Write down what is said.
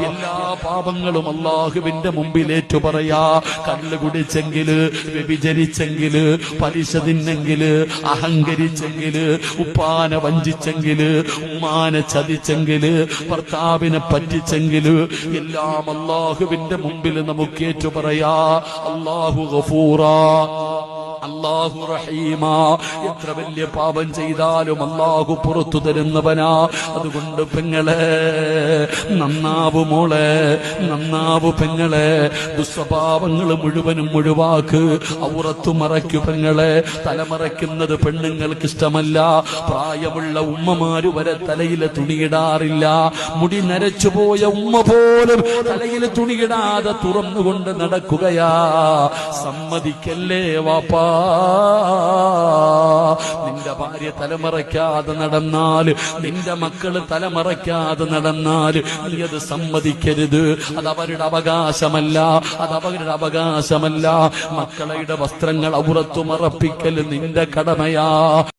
എല്ലാ പാപങ്ങളും അല്ലാഹുവിന്റെ മുമ്പിൽ ഏറ്റു പറയാ. കള്ള് കുടിച്ചെങ്കില്, വ്യഭിചരിച്ചെങ്കില്, പലിശ തിന്നെങ്കില്, അഹങ്കരിച്ചെങ്കില്, ഉപ്പാനെ വഞ്ചിച്ചെങ്കില്, ഉമ്മാനെ ചതിച്ചെങ്കില്, ഭർത്താവിനെ പറ്റിച്ചെങ്കില് എല്ലാം അല്ലാഹുവിന്റെ മുമ്പിൽ നമുക്ക് ഏറ്റു പറയാ. അല്ലാഹു ഗഫൂറാ, അല്ലാഹു റഹീമാ. എത്ര വലിയ പാപം ചെയ്താലും അല്ലാഹു പുറത്തു തരുന്നവനാ. അതുകൊണ്ട് പെങ്ങളെ നന്നാവു, മോളെ നന്നാവു, പെങ്ങളെ ദുസ്വഭാവങ്ങൾ മുഴുവനും ഒഴിവാക്ക്. ഔറത്തു മറയ്ക്കു പെങ്ങളെ. തലമറയ്ക്കുന്നത് പെണ്ണുങ്ങൾക്ക് ഇഷ്ടമല്ല. പ്രായമുള്ള ഉമ്മമാര് വരെ തലയിൽ തുണിയിടാറില്ല. മുടി നരച്ചുപോയ ഉമ്മ പോലും തലയിൽ തുണിയിടാതെ തുറന്നുകൊണ്ട് നടക്കുകയാ. സമ്മതിക്കല്ലേ വാപ്പാ. നിന്റെ ഭാര്യ തലമറയ്ക്കാതെ നടന്നാൽ, നിന്റെ മക്കള് തലമറയ്ക്കാതെ നടന്നാൽ നീ അത് സമ്മതിക്കരുത്. അത് അവരുടെ അവകാശമല്ല, അത് അവരുടെ അവകാശമല്ല. മക്കളുടെ വസ്ത്രങ്ങൾ ഔറത്തു മറപ്പിക്കൽ നിന്റെ കടമയാ.